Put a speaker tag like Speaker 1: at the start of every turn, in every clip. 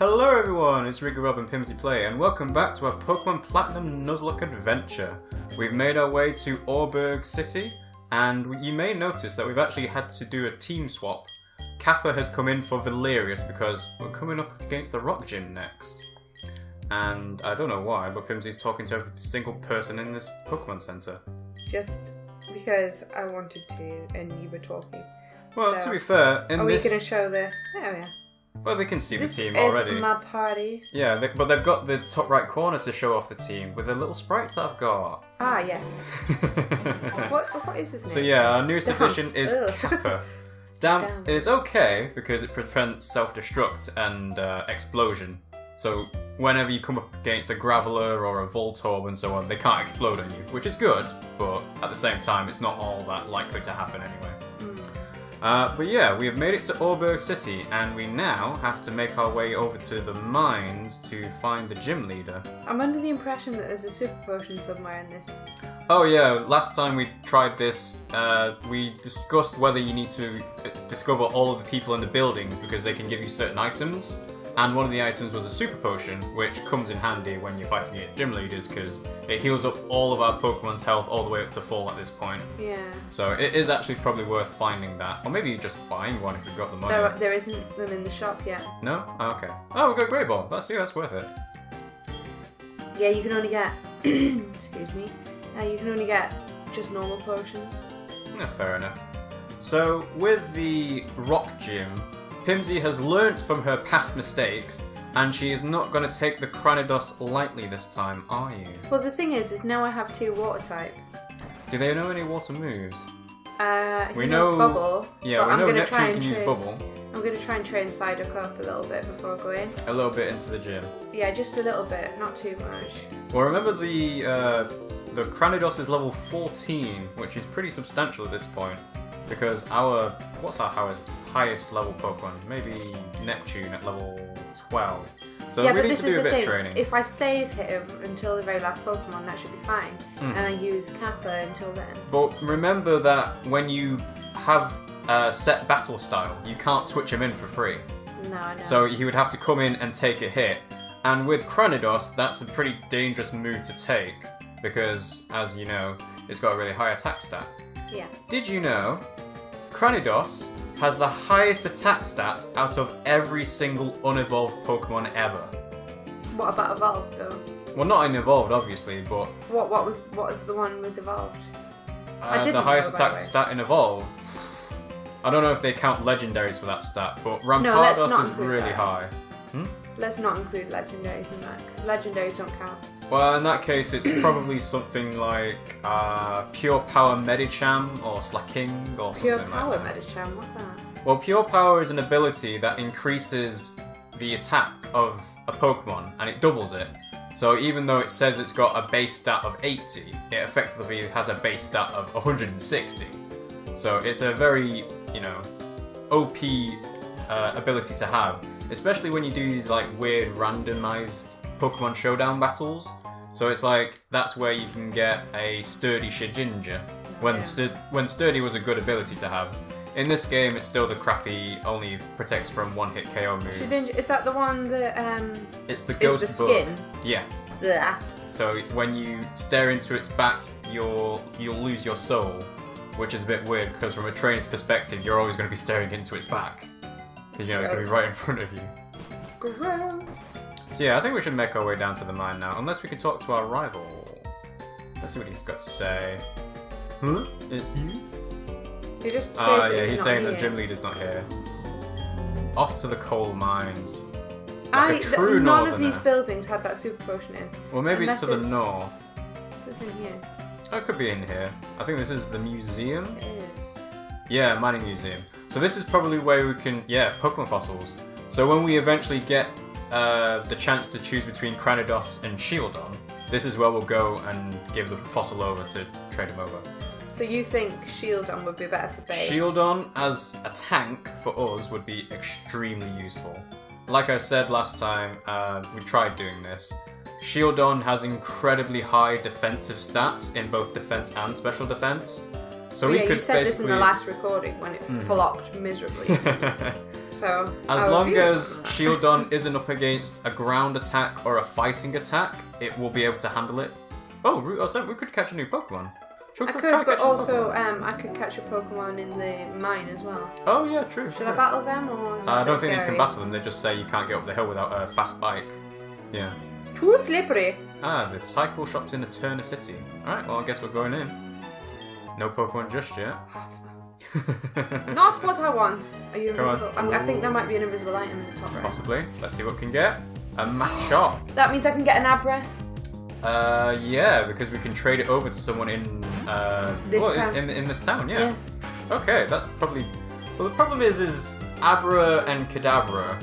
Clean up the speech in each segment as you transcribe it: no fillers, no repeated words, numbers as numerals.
Speaker 1: Hello everyone, it's RiggyRob and Pimmsy Play, and welcome back to our Pokémon Platinum Nuzlocke adventure. We've made our way to Roark City, and you may notice that we've actually had to do a team swap. Kappa has come in for Valerius because we're coming up against the Rock Gym next. And I don't know why, but Pimmsy's talking to every single person in this Pokémon Center.
Speaker 2: Just because I wanted to, and you were talking.
Speaker 1: Well, to be fair,
Speaker 2: are we going to show the... Oh yeah.
Speaker 1: Well, they can see the team
Speaker 2: already.
Speaker 1: already.
Speaker 2: This is my party.
Speaker 1: Yeah, but they've got the top right corner to show off the team with the little sprites that I've got.
Speaker 2: Ah, yeah. What is his name?
Speaker 1: So yeah, our newest addition is Kappa. Damn is okay because it prevents self-destruct and explosion. So whenever you come up against a Graveler or a Voltorb and so on, they can't explode on you, which is good, but at the same time, it's not all that likely to happen anyway. But yeah, we have made it to Roark City, and we now have to make our way over to the mines to find the gym leader.
Speaker 2: I'm under the impression that there's a super potion somewhere in this.
Speaker 1: Oh yeah, last time we tried this, we discussed whether you need to discover all of the people in the buildings because they can give you certain items. And one of the items was a super potion, which comes in handy when you're fighting against gym leaders because it heals up all of our Pokemon's health all the way up to full at this point. Yeah. So it is actually probably worth finding that. Or maybe just buying one if you've got the money.
Speaker 2: There isn't them in the shop yet.
Speaker 1: No? Oh, okay. Oh, we've got Great Ball. That's worth it.
Speaker 2: Yeah, you can only get... excuse me. You can only get just normal potions.
Speaker 1: Yeah, fair enough. So, with the Rock Gym... Pimmsy has learnt from her past mistakes, and she is not going to take the Cranidos lightly this time, are you?
Speaker 2: Well, the thing is now I have 2 water type.
Speaker 1: Do they know any water moves?
Speaker 2: We know Bubble.
Speaker 1: Yeah, we know Neptune can use Bubble.
Speaker 2: I'm going to try and train Psyduck up a little bit before I go in.
Speaker 1: A little bit into the gym? Yeah,
Speaker 2: just a little bit, not too much.
Speaker 1: Well, remember the Cranidos is level 14, which is pretty substantial at this point. Because what's our highest level Pokemon? Maybe Neptune at level 12. So
Speaker 2: yeah,
Speaker 1: we
Speaker 2: but
Speaker 1: need
Speaker 2: this
Speaker 1: to
Speaker 2: is
Speaker 1: do a
Speaker 2: the
Speaker 1: bit
Speaker 2: thing.
Speaker 1: of training.
Speaker 2: If I save him until the very last Pokemon, that should be fine. And I use Kappa until then. But
Speaker 1: remember that when you have a set battle style, you can't switch him in for free.
Speaker 2: No, I know.
Speaker 1: So he would have to come in and take a hit. And with Cranidos, that's a pretty dangerous move to take. Because, as you know, it's got a really high attack stat.
Speaker 2: Yeah.
Speaker 1: Did you know Cranidos has the highest attack stat out of every single unevolved Pokemon ever?
Speaker 2: What about evolved though?
Speaker 1: Well, not in evolved, obviously, but
Speaker 2: what was the one with evolved?
Speaker 1: The highest attack stat in evolved. I don't know if they count legendaries for that stat, but Rampardos is really high.
Speaker 2: Let's not include legendaries in that because legendaries don't count.
Speaker 1: Well, in that case, it's probably something like Pure Power Medicham or Slaking or something like that.
Speaker 2: Pure Power Medicham, what's that?
Speaker 1: Well, Pure Power is an ability that increases the attack of a Pokemon, and it doubles it. So even though it says it's got a base stat of 80, it effectively has a base stat of 160. So it's a very, OP ability to have, especially when you do these like weird randomized Pokemon Showdown battles. So it's like, that's where you can get a sturdy Shedinja, when sturdy was a good ability to have. In this game, it's still the crappy, only protects from one-hit KO moves.
Speaker 2: Shedinja, is that the one that,
Speaker 1: it's the ghost
Speaker 2: is the skin?
Speaker 1: Yeah.
Speaker 2: Blah.
Speaker 1: So when you stare into its back, you'll lose your soul, which is a bit weird, because from a trainer's perspective, you're always going to be staring into its back. Because, it's going to be right in front of you.
Speaker 2: Gross.
Speaker 1: So yeah, I think we should make our way down to the mine now, unless we can talk to our rival. Let's see what he's got to say. Huh? It's you?
Speaker 2: He just says
Speaker 1: he's saying that gym leader's not here. Off to the coal mines.
Speaker 2: None of these buildings had that super potion in.
Speaker 1: Well, maybe it's to the north.
Speaker 2: Is this in here?
Speaker 1: Oh, it could be in here. I think this is the museum.
Speaker 2: It is.
Speaker 1: Yeah, mining museum. So this is probably where we can... Yeah, Pokemon fossils. So when we eventually get the chance to choose between Cranidos and Shieldon, this is where we'll go and give the fossil over to trade him over.
Speaker 2: So you think Shieldon would be better for base?
Speaker 1: Shieldon as a tank for us would be extremely useful. Like I said last time, we tried doing this. Shieldon has incredibly high defensive stats in both defense and special defense. So we could
Speaker 2: you said this in the last recording when it flopped miserably. So
Speaker 1: as long as Shieldon isn't up against a ground attack or a fighting attack, it will be able to handle it. Oh, we could catch a new Pokemon.
Speaker 2: I could, but also I could catch a Pokemon in the mine as well.
Speaker 1: Oh yeah, true.
Speaker 2: Should I battle them or? Is
Speaker 1: I don't think you can battle them. They just say you can't get up the hill without a fast bike. Yeah.
Speaker 2: It's too slippery.
Speaker 1: The cycle shop's in Eterna City. Alright, well I guess we're going in. No Pokemon just yet.
Speaker 2: Not what I want. Are you
Speaker 1: Come
Speaker 2: invisible? I think there might be an invisible item in the top right.
Speaker 1: Possibly. Let's see what we can get. A Machop.
Speaker 2: That means I can get an Abra.
Speaker 1: Yeah, because we can trade it over to someone in
Speaker 2: This town.
Speaker 1: In this town, yeah. Okay, that's probably. Well, the problem is Abra and Kadabra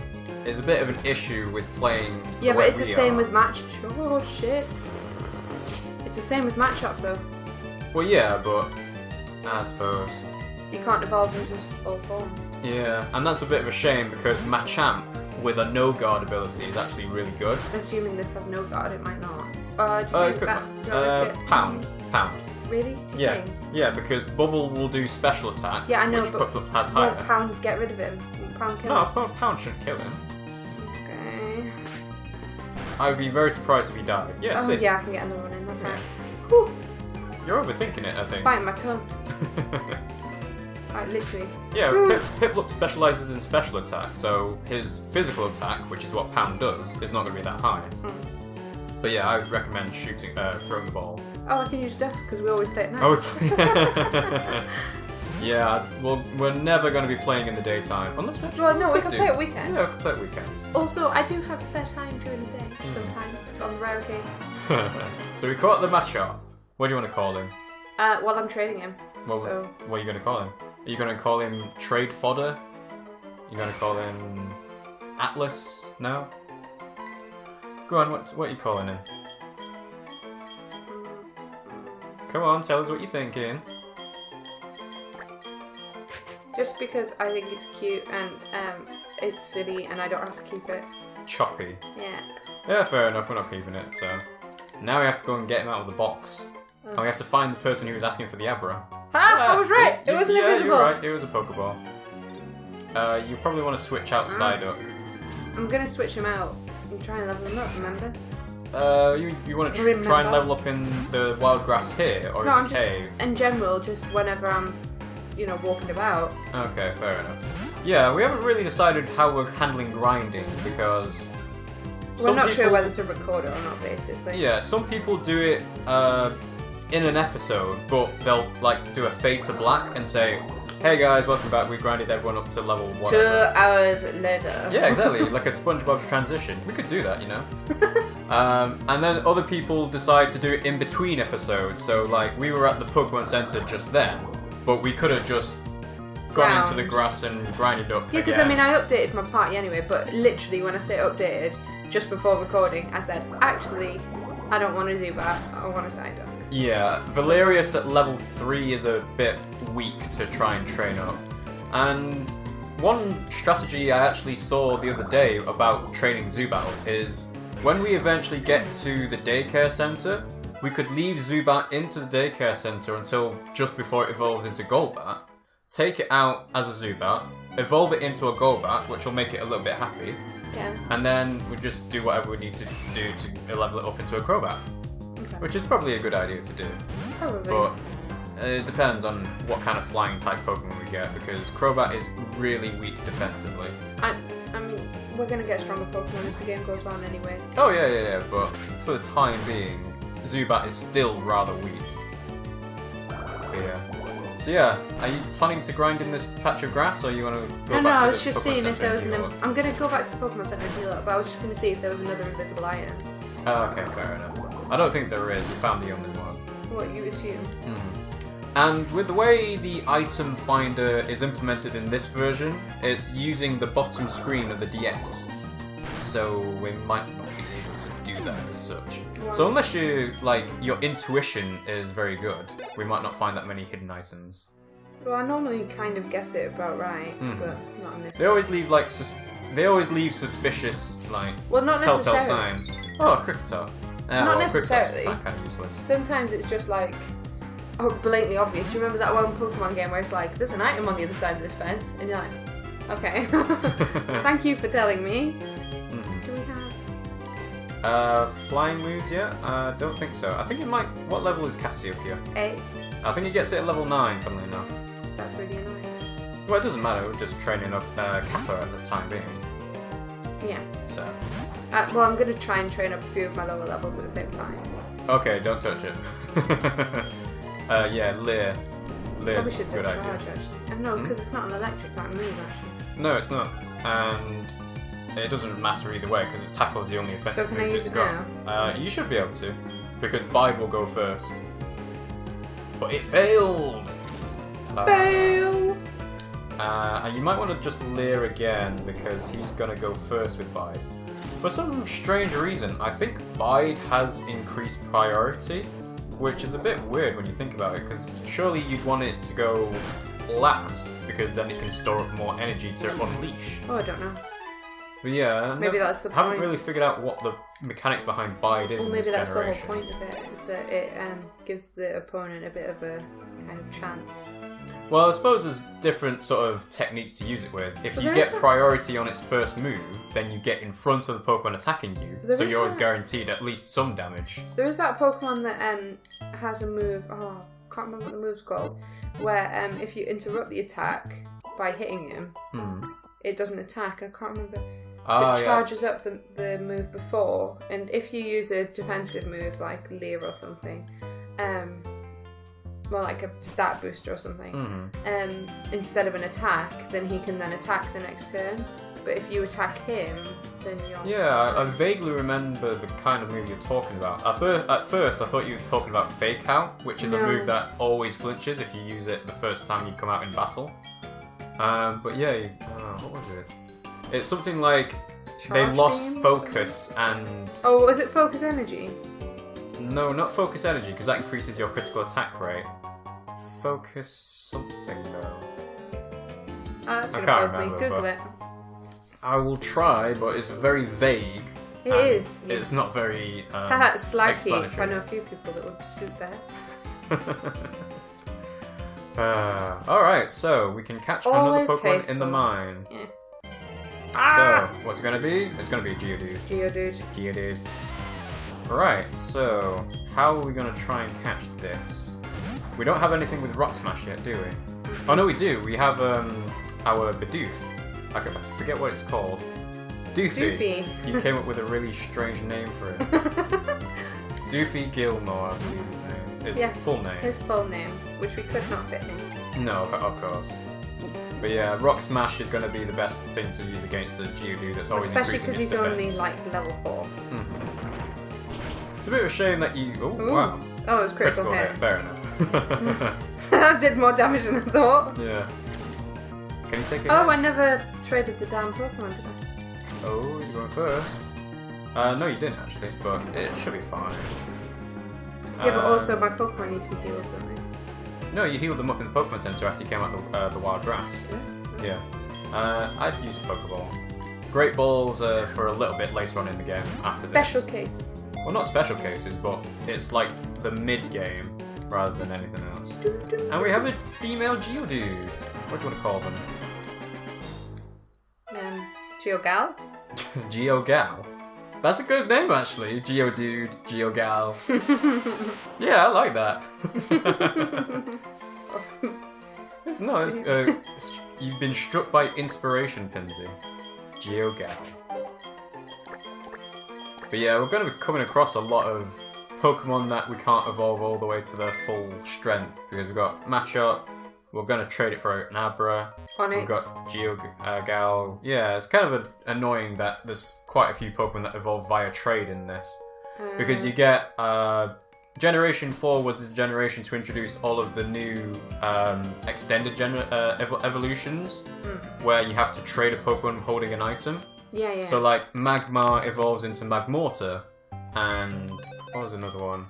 Speaker 1: is a bit of an issue with playing.
Speaker 2: Yeah, but it's the same with Match. Oh shit! It's the same with Matchup though.
Speaker 1: Well, yeah, but I suppose
Speaker 2: you can't evolve into full form.
Speaker 1: Yeah, and that's a bit of a shame because Machamp with a no guard ability is actually really good.
Speaker 2: Assuming this has no guard, it might not. Do you think that? Do I risk it?
Speaker 1: Pound.
Speaker 2: Really? Do you think?
Speaker 1: Yeah, because Bubble will do special attack.
Speaker 2: Yeah, I know,
Speaker 1: which
Speaker 2: but
Speaker 1: has higher.
Speaker 2: Won't Pound get rid of him? Won't Pound kill him?
Speaker 1: No, Pound shouldn't kill him.
Speaker 2: Okay.
Speaker 1: I would be very surprised if he died. Yeah,
Speaker 2: Oh
Speaker 1: sick.
Speaker 2: yeah, I can get another one in. That's
Speaker 1: Yeah.
Speaker 2: right. Whew.
Speaker 1: You're overthinking it, I think.
Speaker 2: Biting my tongue. Like literally.
Speaker 1: Yeah, Piplup specializes in special attack, so his physical attack, which is what Pound does, is not going to be that high.
Speaker 2: Mm.
Speaker 1: But yeah, I would recommend throwing the ball.
Speaker 2: Oh, I can use Dust because we always play at night.
Speaker 1: Oh, yeah. Well, we're never going to be playing in the daytime, unless we
Speaker 2: Well, no, we can play at weekends.
Speaker 1: Yeah, we can play at weekends.
Speaker 2: Also, I do have spare time during the day sometimes, on the rare occasion.
Speaker 1: So we caught the Machop. What do you want to call him?
Speaker 2: Well, I'm trading him.
Speaker 1: What are you going to call him? Are you going to call him Trade Fodder? You're going to call him Atlas? No? Go on, what are you calling him? Come on, tell us what you're thinking.
Speaker 2: Just because I think it's cute and it's silly and I don't have to keep it.
Speaker 1: Choppy.
Speaker 2: Yeah.
Speaker 1: Yeah, fair enough, we're not keeping it, so... Now we have to go and get him out of the box.
Speaker 2: Oh.
Speaker 1: And we have to find the person who was asking for the Abra.
Speaker 2: I was right! It wasn't invisible!
Speaker 1: You're right, it was a Pokeball. You probably want to switch out Psyduck.
Speaker 2: I'm gonna switch him out and try and level him up, remember?
Speaker 1: You want to try and level up in the wild grass here, or in the cave?
Speaker 2: Just, in general, just whenever I'm, walking about.
Speaker 1: Okay, fair enough. Yeah, we haven't really decided how we're handling grinding, because...
Speaker 2: We're not sure whether to record it or not, basically.
Speaker 1: Yeah, some people do it in an episode, but they'll do a fade to black and say, "Hey guys, welcome back. We grinded everyone up to level 1."
Speaker 2: 2 hours later.
Speaker 1: Yeah, exactly. Like a SpongeBob transition. We could do that, And then other people decide to do it in between episodes. So, we were at the Pokemon Center just then, but we could have just gone into the grass and grinded up.
Speaker 2: Yeah, because I updated my party anyway, but literally when I say updated, just before recording, I said, actually, I don't want a Zubat, I want a Psyduck.
Speaker 1: Yeah, Valerius at level 3 is a bit weak to try and train up. And one strategy I actually saw the other day about training Zubat is when we eventually get to the daycare center, we could leave Zubat into the daycare center until just before it evolves into Golbat, take it out as a Zubat, evolve it into a Golbat, which will make it a little bit happy, and then we just do whatever we need to do to level it up into a Crobat.
Speaker 2: Okay.
Speaker 1: Which is probably a good idea to do.
Speaker 2: Probably.
Speaker 1: But it depends on what kind of flying type Pokemon we get, because Crobat is really weak defensively.
Speaker 2: I mean, we're going to get stronger Pokemon as the game goes on anyway.
Speaker 1: Oh yeah, but for the time being, Zubat is still rather weak. Yeah. So yeah, are you planning to grind in this patch of grass, or you want to go back to the
Speaker 2: I was just
Speaker 1: Pokemon
Speaker 2: seeing if
Speaker 1: Center
Speaker 2: there was
Speaker 1: and heal up?
Speaker 2: I'm going to go back to the Pokemon Center and heal up, but I was just going to see if there was another invisible item.
Speaker 1: Oh, okay, fair enough. I don't think there is, you found the only one.
Speaker 2: What you assume.
Speaker 1: And with the way the item finder is implemented in this version, it's using the bottom screen of the DS. So we might not be able to do that as such.
Speaker 2: Wow.
Speaker 1: So unless you, your intuition is very good, we might not find that many hidden items.
Speaker 2: Well, I normally kind of guess it about right, but not in this
Speaker 1: They always leave, they always leave suspicious,
Speaker 2: well, not
Speaker 1: telltale
Speaker 2: necessarily.
Speaker 1: signs. Oh, Kricketot.
Speaker 2: Not necessarily.
Speaker 1: That's kind of useless.
Speaker 2: Sometimes it's just blatantly obvious. Do you remember that one Pokemon game where it's there's an item on the other side of this fence? And you're like, Okay. Thank you for telling me.
Speaker 1: Mm-hmm.
Speaker 2: Do we have...
Speaker 1: Flying moves yet? I don't think so. I think it might... What level is Cassiopeia?
Speaker 2: 8.
Speaker 1: I think it gets it at level 9, funnily enough.
Speaker 2: That's really annoying.
Speaker 1: Well, it doesn't matter, we're just training up Kappa at the time being.
Speaker 2: Yeah.
Speaker 1: So.
Speaker 2: Well, I'm going to try and train up a few of my lower levels at the same time.
Speaker 1: Okay, don't touch it. Yeah, Leer.
Speaker 2: Probably should do
Speaker 1: good
Speaker 2: charge,
Speaker 1: idea.
Speaker 2: actually. No, because it's not an electric type move, actually.
Speaker 1: No, it's not. And it doesn't matter either way, because tackle is the only offensive
Speaker 2: So can I
Speaker 1: move
Speaker 2: use
Speaker 1: it's
Speaker 2: it
Speaker 1: got. You should be able to, because Bide will go first. But it failed!
Speaker 2: Fail!
Speaker 1: And you might want to just Leer again, because he's going to go first with Bide. For some strange reason, I think Bide has increased priority, which is a bit weird when you think about it, because surely you'd want it to go last, because then it can store up more energy to unleash.
Speaker 2: Oh, I don't know.
Speaker 1: But yeah,
Speaker 2: Maybe that's the point.
Speaker 1: haven't really figured out what the mechanics behind Bide is
Speaker 2: Well,
Speaker 1: in
Speaker 2: maybe
Speaker 1: this
Speaker 2: that's
Speaker 1: generation.
Speaker 2: the whole point of it, is that it gives the opponent a bit of a kind of chance.
Speaker 1: Well, I suppose there's different sort of techniques to use it with. If
Speaker 2: But
Speaker 1: you
Speaker 2: there
Speaker 1: get
Speaker 2: is that-
Speaker 1: priority on its first move, then you get in front of the Pokemon attacking you,
Speaker 2: There
Speaker 1: so
Speaker 2: is
Speaker 1: you're always
Speaker 2: that-
Speaker 1: guaranteed at least some damage.
Speaker 2: There is that Pokemon that has a move, can't remember what the move's called, where if you interrupt the attack by hitting him, it doesn't attack. I can't remember. So it charges up the move before, and if you use a defensive move like Leer or something, well, like a stat booster or something, instead of an attack, then he can then attack the next turn. But if you attack him, then you're...
Speaker 1: Yeah, I vaguely remember the kind of move you're talking about. At first, I thought you were talking about Fake Out, which is a move that always flinches if you use it the first time you come out in battle. But yeah, what was it? It's something like they lost focus and...
Speaker 2: Oh, was it Focus Energy?
Speaker 1: No, not Focus Energy, because that increases your critical attack rate. Focus something, though.
Speaker 2: That's
Speaker 1: I
Speaker 2: going to
Speaker 1: can't
Speaker 2: bug me.
Speaker 1: remember,
Speaker 2: Google
Speaker 1: but-
Speaker 2: it.
Speaker 1: I will try, but it's very vague.
Speaker 2: It is. Yeah.
Speaker 1: It's not very
Speaker 2: Haha, Slag Heat. I
Speaker 1: explanatory.
Speaker 2: know a few people that would suit that.
Speaker 1: Alright, so we can catch
Speaker 2: Always
Speaker 1: another Pokemon
Speaker 2: tasteful.
Speaker 1: in the mine.
Speaker 2: Yeah.
Speaker 1: So, what's it going to be? It's going to be a Geodude.
Speaker 2: Geodude.
Speaker 1: Geodude. Right, so how are we going to try and catch this? We don't have anything with Rock Smash yet, do we? Oh no, we do. We have our Bidoof. I forget what it's called. Doofy. You came up with a really strange name for it. Doofy Gilmore, I believe his name. His full name.
Speaker 2: His full name, which we could not fit in.
Speaker 1: No, of course. But yeah, Rock Smash is going to be the best thing to use against the Geodude that's always
Speaker 2: Especially
Speaker 1: increasing
Speaker 2: because
Speaker 1: its
Speaker 2: he's only
Speaker 1: defense.
Speaker 2: like level 4.
Speaker 1: It's a bit of a shame that you... Oh,
Speaker 2: Ooh.
Speaker 1: wow.
Speaker 2: Oh, it was critical hit.
Speaker 1: Fair enough.
Speaker 2: That did more damage than I thought.
Speaker 1: Yeah. Can you take it?
Speaker 2: Oh, I never traded the damn Pokemon, did I?
Speaker 1: Oh, he's going first. No, you didn't actually, but it should be fine.
Speaker 2: Yeah, but also my Pokemon needs to be healed, don't they?
Speaker 1: No, you healed them up in the Pokemon Center after you came out the wild grass.
Speaker 2: Yeah.
Speaker 1: Yeah. I'd use a Pokeball. Great Balls for a little bit later on in the game after
Speaker 2: Special
Speaker 1: this.
Speaker 2: cases.
Speaker 1: Well, not special cases, but it's like the mid-game rather than anything else. And we have a female Geodude. What do you want to call them?
Speaker 2: Geogal?
Speaker 1: Geogal. That's a good name, actually. Geodude, Geogal. Yeah, I like that. You've been struck by inspiration, Pimmsy. Geogal. But yeah, we're going to be coming across a lot of Pokemon that we can't evolve all the way to their full strength, because we've got Machop, we're going to trade it for an Abra,
Speaker 2: Onyx.
Speaker 1: we've got Geogal. Yeah, it's kind of annoying that there's quite a few Pokemon that evolve via trade in this, because you get... Generation 4 was the generation to introduce all of the new extended evolutions, where you have to trade a Pokemon holding an item.
Speaker 2: Yeah, yeah.
Speaker 1: So like Magmar evolves into Magmortar, and what was another one?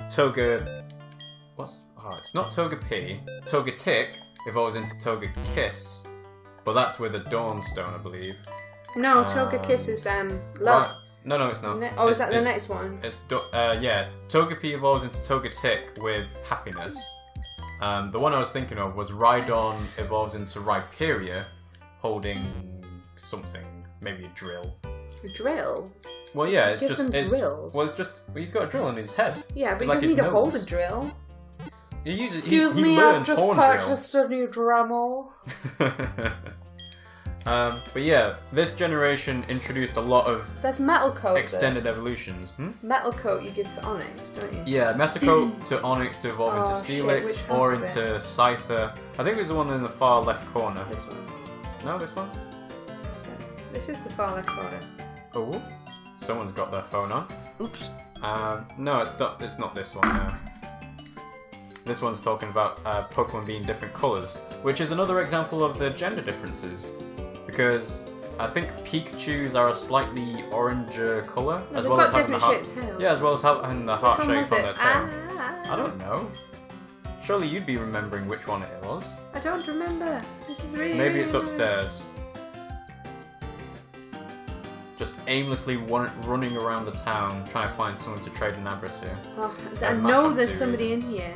Speaker 1: It's not Togepi. Togetic evolves into Togekiss, but that's with a Dawnstone, I believe.
Speaker 2: No, Togekiss is love.
Speaker 1: Right. No, it's not.
Speaker 2: Oh, is that the next one?
Speaker 1: It's yeah. Togepi evolves into Togetic with Happiness. The one I was thinking of was Rhydon evolves into Rhyperior, holding something, maybe a drill.
Speaker 2: A drill?
Speaker 1: Well, yeah, it's
Speaker 2: Give them drills.
Speaker 1: Well, it's just he's got a drill on his head.
Speaker 2: Yeah, but he
Speaker 1: like
Speaker 2: doesn't need to hold a
Speaker 1: nose.
Speaker 2: drill.
Speaker 1: He uses.
Speaker 2: Excuse
Speaker 1: he
Speaker 2: me,
Speaker 1: learns
Speaker 2: I've just
Speaker 1: horn drill.
Speaker 2: purchased a new Dremel.
Speaker 1: But yeah, this generation introduced a lot of
Speaker 2: There's Metal Coat.
Speaker 1: extended evolutions.
Speaker 2: Metal Coat you give to Onyx, don't you?
Speaker 1: Yeah, Metal Coat to Onyx to evolve into Steelix
Speaker 2: shit, which one
Speaker 1: or
Speaker 2: is
Speaker 1: into Scyther. I think it was the one in the far left corner.
Speaker 2: This one.
Speaker 1: No, this one?
Speaker 2: This is the far left corner.
Speaker 1: Oh, someone's got their phone on.
Speaker 2: Oops.
Speaker 1: No, it's not this one now. This one's talking about Pokemon being different colours, which is another example of the gender differences. Because I think Pikachus are a slightly oranger colour,
Speaker 2: No,
Speaker 1: as
Speaker 2: they've
Speaker 1: well
Speaker 2: got
Speaker 1: as having the
Speaker 2: different
Speaker 1: heart.
Speaker 2: shaped tails.
Speaker 1: Yeah, as well as having the heart
Speaker 2: Which one
Speaker 1: shape
Speaker 2: was
Speaker 1: on
Speaker 2: it?
Speaker 1: their tail. I don't know. Surely you'd be remembering which one it was.
Speaker 2: I don't remember. This is really.
Speaker 1: Maybe it's upstairs. Just aimlessly running around the town trying to find someone to trade an Abra to.
Speaker 2: Oh, I
Speaker 1: And match
Speaker 2: know
Speaker 1: on
Speaker 2: there's
Speaker 1: TV.
Speaker 2: somebody in here.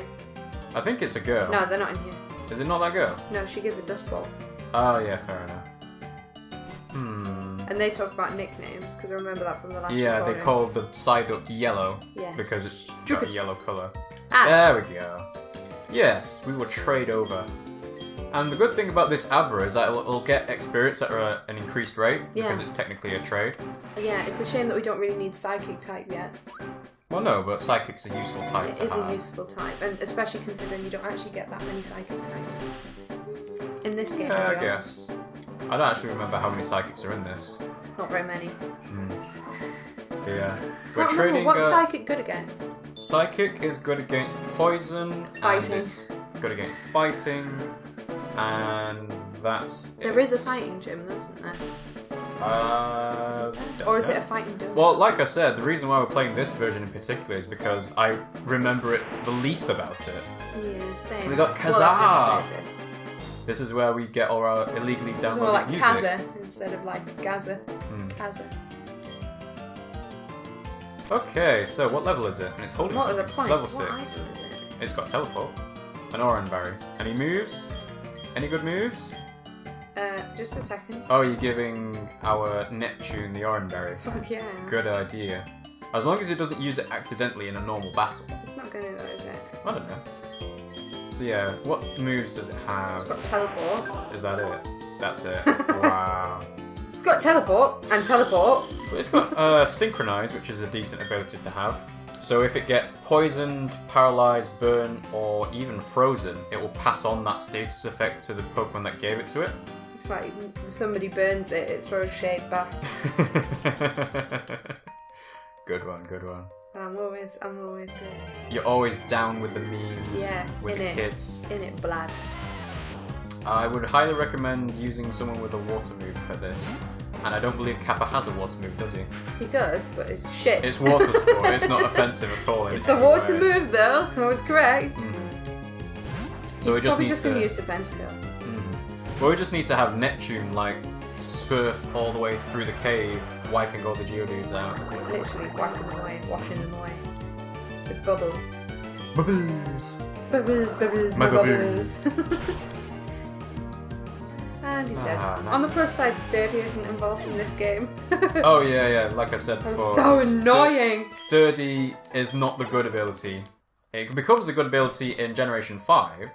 Speaker 1: I think it's a girl.
Speaker 2: No, they're not in here.
Speaker 1: Is it not that girl?
Speaker 2: No, she gave a dust bowl.
Speaker 1: Oh yeah, fair enough.
Speaker 2: And they talk about nicknames, because I remember that from the last
Speaker 1: Yeah,
Speaker 2: recording.
Speaker 1: they called the Psyduck yellow
Speaker 2: Yeah.
Speaker 1: because it's got
Speaker 2: Stupid.
Speaker 1: a yellow colour.
Speaker 2: Ah.
Speaker 1: There we go. Yes, we will trade over. And the good thing about this Abra is that it'll get experience at an increased rate because
Speaker 2: Yeah.
Speaker 1: it's technically a trade.
Speaker 2: Yeah, it's a shame that we don't really need Psychic type yet.
Speaker 1: Well, no, but Psychic's a useful type
Speaker 2: It
Speaker 1: to
Speaker 2: is
Speaker 1: have.
Speaker 2: a useful type, and especially considering you don't actually get that many Psychic types in this game.
Speaker 1: Yeah, I
Speaker 2: to be
Speaker 1: guess. I don't actually remember how many Psychics are in this.
Speaker 2: honest. Not very many.
Speaker 1: But yeah. We're
Speaker 2: Can't remember
Speaker 1: trading.
Speaker 2: what's Psychic good against.
Speaker 1: Psychic is good against poison.
Speaker 2: Fighting.
Speaker 1: And it's good against fighting. And that's
Speaker 2: There is a fighting gym, though, isn't there? Or is it a fighting dojo?
Speaker 1: Well, like I said, the reason why we're playing this version in particular is because I remember it the least about it.
Speaker 2: Yeah, same.
Speaker 1: We got
Speaker 2: Well, I've
Speaker 1: Kazaa!
Speaker 2: never played this.
Speaker 1: This is where we get all our illegally
Speaker 2: It's
Speaker 1: downloaded
Speaker 2: more like
Speaker 1: music.
Speaker 2: Kaza instead of like Gaza. Kaza.
Speaker 1: Okay, so what level is it? And it's holding
Speaker 2: What are the
Speaker 1: something.
Speaker 2: points?
Speaker 1: Level
Speaker 2: What
Speaker 1: 6.
Speaker 2: item is it?
Speaker 1: It's got teleport. An Oran Berry. Any moves? Any good moves?
Speaker 2: Just a second.
Speaker 1: Oh, you're giving our Neptune the Oran Berry.
Speaker 2: Fuck yeah.
Speaker 1: Good idea. As long as it doesn't use it accidentally in a normal battle.
Speaker 2: It's not gonna though, is it?
Speaker 1: I don't know. So yeah, what moves does it have?
Speaker 2: It's got teleport.
Speaker 1: Is that it? That's it. Wow.
Speaker 2: It's got teleport and teleport.
Speaker 1: But it's got Synchronize, which is a decent ability to have. So if it gets poisoned, paralyzed, burnt, or even frozen, it will pass on that status effect to the Pokemon that gave it to it.
Speaker 2: It's like somebody burns it, it throws shade back.
Speaker 1: Good one, good one.
Speaker 2: I'm always good.
Speaker 1: You're always down with the memes,
Speaker 2: Yeah,
Speaker 1: with the
Speaker 2: innit.
Speaker 1: kids.
Speaker 2: In it, blood.
Speaker 1: I would highly recommend using someone with a water move for this. And I don't believe Kappa has a water move, does he?
Speaker 2: He does, but it's shit.
Speaker 1: It's water sport, it's not offensive at all. In
Speaker 2: It's a
Speaker 1: any
Speaker 2: water
Speaker 1: way.
Speaker 2: move though, I was correct.
Speaker 1: So
Speaker 2: He's
Speaker 1: we just
Speaker 2: probably
Speaker 1: need
Speaker 2: just
Speaker 1: to...
Speaker 2: going to use defense kill.
Speaker 1: Well, we just need to have Neptune, like, surf all the way through the cave, wiping all the Geodudes out.
Speaker 2: Like, literally wiping them away, washing them away. With bubbles.
Speaker 1: Bubbles!
Speaker 2: Bubbles, bubbles,
Speaker 1: My
Speaker 2: my bubbles. And he said,
Speaker 1: nice.
Speaker 2: on the plus side, Sturdy isn't involved in this game.
Speaker 1: Oh, yeah, like I said
Speaker 2: That's
Speaker 1: before.
Speaker 2: so annoying.
Speaker 1: Sturdy is not the good ability. It becomes a good ability in Generation 5,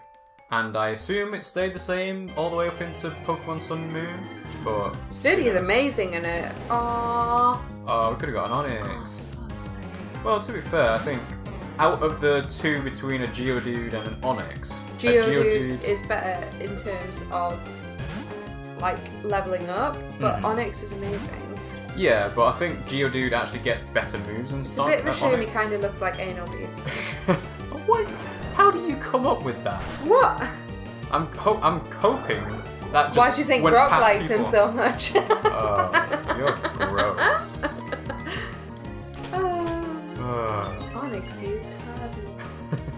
Speaker 1: and I assume it stayed the same all the way up into Pokemon Sun and Moon, but...
Speaker 2: Sturdy is amazing in it. Aww.
Speaker 1: Oh, we could have got an Onyx. Well, to be fair, I think out of the two between a Geodude and an Onyx, a
Speaker 2: Geodude is better in terms of like leveling up, but Onyx is amazing.
Speaker 1: Yeah, but I think Geodude actually gets better moves and
Speaker 2: It's a
Speaker 1: stuff.
Speaker 2: bit of a
Speaker 1: than
Speaker 2: shame he
Speaker 1: Onyx.
Speaker 2: kind of looks like anal beads.
Speaker 1: What? How do you come up with that?
Speaker 2: What?
Speaker 1: I'm hoping that just
Speaker 2: Why do you think
Speaker 1: went
Speaker 2: Rock
Speaker 1: past
Speaker 2: likes him
Speaker 1: people.
Speaker 2: so much?
Speaker 1: Oh, you're gross.
Speaker 2: Onyx used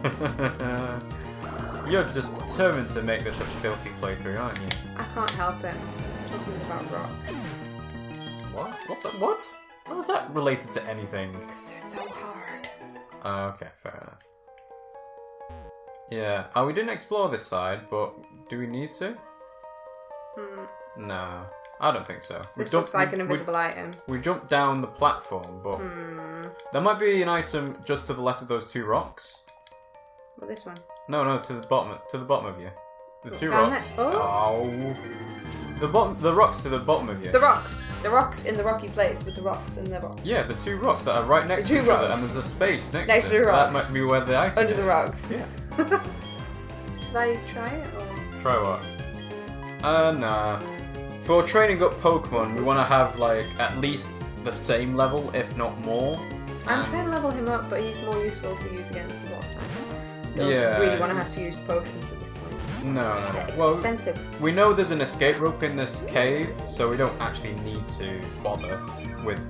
Speaker 2: hard.
Speaker 1: You're just determined to make this a filthy playthrough, aren't you?
Speaker 2: I can't help it. I'm talking about rocks.
Speaker 1: What? What's that? What? How was that related to anything?
Speaker 2: Because they're so hard.
Speaker 1: Okay, fair enough. Yeah. We didn't explore this side, but do we need to? No, I don't think so.
Speaker 2: This looks like an invisible item.
Speaker 1: We jumped down the platform, but there might be an item just to the left of those 2 rocks.
Speaker 2: What, this one?
Speaker 1: No, to the bottom of you. The 2
Speaker 2: down
Speaker 1: rocks.
Speaker 2: there? Oh.
Speaker 1: The rocks to the bottom of you.
Speaker 2: The rocks in the rocky place with the rocks and the rocks.
Speaker 1: Yeah, the 2 rocks that are right next to each other, and there's a space next to
Speaker 2: the
Speaker 1: them.
Speaker 2: rocks.
Speaker 1: That might be where the item
Speaker 2: Under
Speaker 1: is.
Speaker 2: the rocks.
Speaker 1: Yeah.
Speaker 2: Should I try it or?
Speaker 1: Try what? Nah. For training up Pokemon, we want to have like at least the same level, if not more.
Speaker 2: I'm trying to level him up, but he's more useful to use against the bot. Don't
Speaker 1: Yeah.
Speaker 2: really want to have to use potions at this point.
Speaker 1: No.
Speaker 2: They're
Speaker 1: Well,
Speaker 2: expensive.
Speaker 1: we know there's an escape rope in this cave, so we don't actually need to bother with,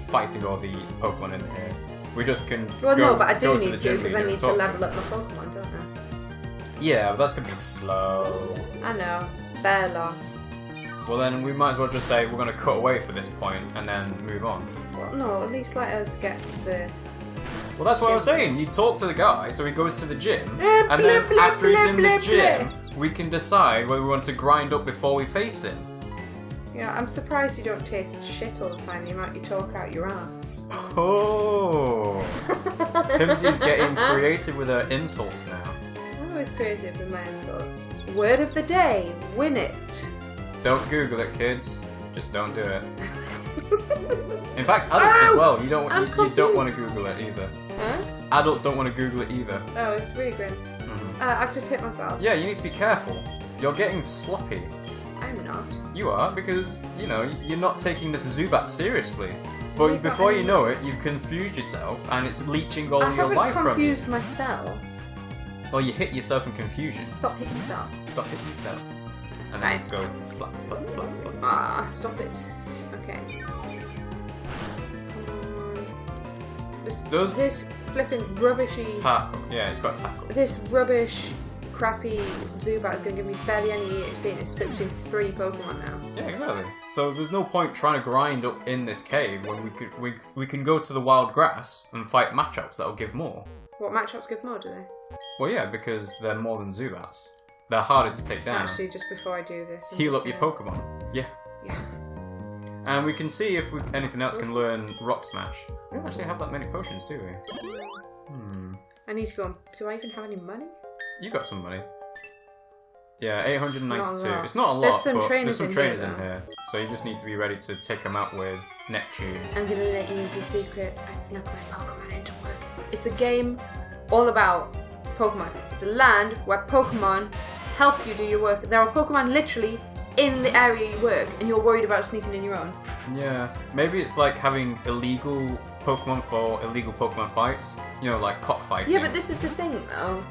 Speaker 1: fighting all the Pokemon in here. We just can.
Speaker 2: Well,
Speaker 1: go,
Speaker 2: no, but I do
Speaker 1: go
Speaker 2: need
Speaker 1: the
Speaker 2: to
Speaker 1: gym
Speaker 2: because I
Speaker 1: leader
Speaker 2: need
Speaker 1: and
Speaker 2: to
Speaker 1: talk
Speaker 2: level up my Pokemon, don't I?
Speaker 1: Yeah, but that's gonna be slow.
Speaker 2: I know. Bear long.
Speaker 1: Well, then we might as well just say we're gonna cut away for this point and then move on.
Speaker 2: Well, no, at least let us get to the.
Speaker 1: Well, that's what I was
Speaker 2: Gym.
Speaker 1: saying. You talk to the guy, so he goes to the gym,
Speaker 2: Blah,
Speaker 1: and then
Speaker 2: blah,
Speaker 1: after he's
Speaker 2: blah,
Speaker 1: in
Speaker 2: blah,
Speaker 1: the gym, we can decide whether we want to grind up before we face him.
Speaker 2: Yeah, I'm surprised you don't taste shit all the time. The amount you talk out your ass.
Speaker 1: Oh, Pimmsy's getting creative with her insults now.
Speaker 2: I'm always creative with my insults. Word of the day: win it.
Speaker 1: Don't Google it, kids. Just don't do it. In fact, adults as well. You don't want to Google it either.
Speaker 2: Huh?
Speaker 1: Adults don't want to Google it either.
Speaker 2: Oh, it's really grim. I've just hit myself.
Speaker 1: Yeah, you need to be careful. You're getting sloppy.
Speaker 2: I'm not.
Speaker 1: You are, because, you're not taking this Zubat seriously. But
Speaker 2: We've got
Speaker 1: before you know it,
Speaker 2: enemies.
Speaker 1: you've confused yourself, and it's leeching all
Speaker 2: I
Speaker 1: your life
Speaker 2: haven't
Speaker 1: from you.
Speaker 2: confused myself.
Speaker 1: Or you hit yourself in confusion.
Speaker 2: Stop hitting yourself.
Speaker 1: Stop hitting yourself. And then
Speaker 2: Right.
Speaker 1: just go slap, slap, slap, slap.
Speaker 2: Ah, stop it. Okay.
Speaker 1: Does
Speaker 2: This flipping rubbishy.
Speaker 1: tackle? Yeah, it's got tackle.
Speaker 2: This rubbish, crappy Zubat is going to give me barely any EXP, and it's split between 3 Pokemon now.
Speaker 1: Yeah, exactly. So there's no point trying to grind up in this cave when we can go to the wild grass and fight matchups that'll give more.
Speaker 2: What matchups give more, do they?
Speaker 1: Well, yeah, because they're more than Zubats. They're harder to take down.
Speaker 2: Actually, just before I do this, I'm
Speaker 1: Heal
Speaker 2: just
Speaker 1: up your
Speaker 2: gonna-
Speaker 1: Pokemon. Yeah.
Speaker 2: Yeah.
Speaker 1: And we can see if anything else can learn Rock Smash. We don't actually have that many potions, do we?
Speaker 2: I need to go. Do I even have any money?
Speaker 1: You got some money. Yeah, 892.
Speaker 2: Not a lot.
Speaker 1: It's not a lot,
Speaker 2: There's some
Speaker 1: but
Speaker 2: trainers
Speaker 1: there's some
Speaker 2: in
Speaker 1: trainers
Speaker 2: here,
Speaker 1: in here. So you just need to be ready to take them out with Neptune.
Speaker 2: I'm gonna let you into the secret. I snuck my Pokemon into work. It's a game all about Pokemon. It's a land where Pokemon help you do your work. There are Pokemon literally in the area you work, and you're worried about sneaking in your own.
Speaker 1: Yeah, maybe it's like having illegal Pokemon for illegal Pokemon fights. Like cockfighting.
Speaker 2: Yeah, but this is the thing though.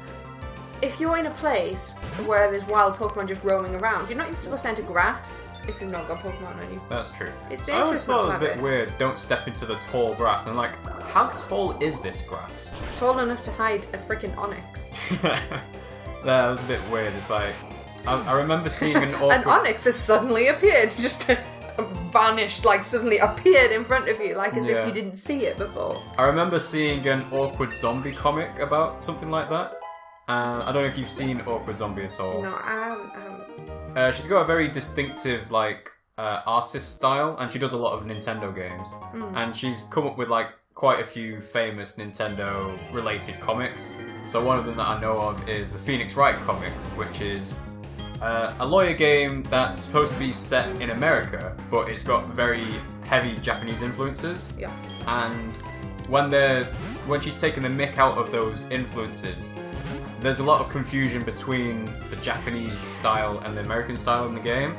Speaker 2: If you're in a place where there's wild Pokemon just roaming around, you're not even supposed to enter grass if you've not got Pokemon on you.
Speaker 1: That's true.
Speaker 2: It's
Speaker 1: I always
Speaker 2: dangerous not
Speaker 1: thought
Speaker 2: to
Speaker 1: it was a
Speaker 2: have
Speaker 1: bit
Speaker 2: it.
Speaker 1: weird. Don't step into the tall grass. And how tall is this grass?
Speaker 2: Tall enough to hide a freaking Onyx.
Speaker 1: That was a bit weird. It's like I remember seeing an awkward.
Speaker 2: An Onyx has suddenly appeared, just vanished, suddenly appeared in front of you, as
Speaker 1: Yeah.
Speaker 2: if you didn't see it before.
Speaker 1: I remember seeing an awkward zombie comic about something like that. I don't know if you've seen Awkward Zombie at all.
Speaker 2: No, I haven't.
Speaker 1: She's got a very distinctive artist style, and she does a lot of Nintendo games. And she's come up with quite a few famous Nintendo related comics. So one of them that I know of is the Phoenix Wright comic, which is a lawyer game that's supposed to be set in America, but it's got very heavy Japanese influences.
Speaker 2: Yeah.
Speaker 1: And when she's taken the mick out of those influences, there's a lot of confusion between the Japanese style and the American style in the game.